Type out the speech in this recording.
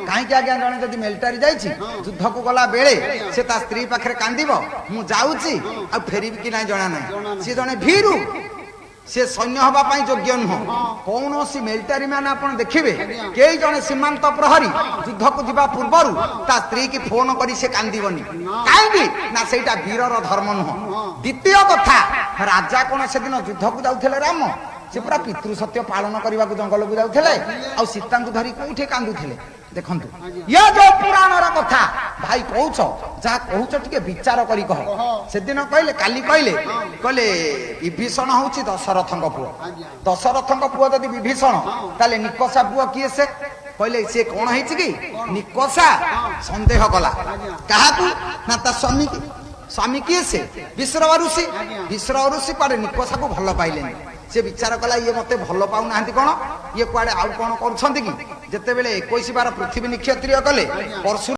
कहीं आज्ञा जड़े जब मिलिटारी जाइए युद्ध को गला बेले से ता स्त्री पाखे कांदिब मु जाऊँगी आ फेरबी कि ना जना ना सी जड़े भीरु से सैन्य हवा योग्य नुह कौन सी मिलिटारी मैंने आप देखिए कई जने सीमांत प्रहरी युद्ध को जा पूर्वर ता स्त्री की फोन करी से कांदीबनी कहीं ना सेटा वीरर धर्म नुह। द्वितीय कथा राजा कौन से दिन युद्ध को जाऊे राम से पूरा पितृ सत्य पालन करने को जंगल को जाऊे आ सीता धरी कौटे कांदुले देखु ये जो पुराण कथा भाई कौच जहाँ कौच टे विचार करी कह से दिन कहले काली कहले कहले विभीषण हूँ दशरथ पुओ दशरथ पुओ जदि विभीषण ताले निकषा पुओ किए से कहले सी कौन है कि निकषा सन्देह कला क्या ना ता स्वामी स्वामी किए से विश्रव ऋषि विश्रव ऋषि कुआडे निकषा को भल पाइले से विचार कला ये मते भल पाऊ ना कौन ये कुआडे आउ कौन कर जिते बड़े 21 बार पृथ्वी निक्षत्रिय कले परशु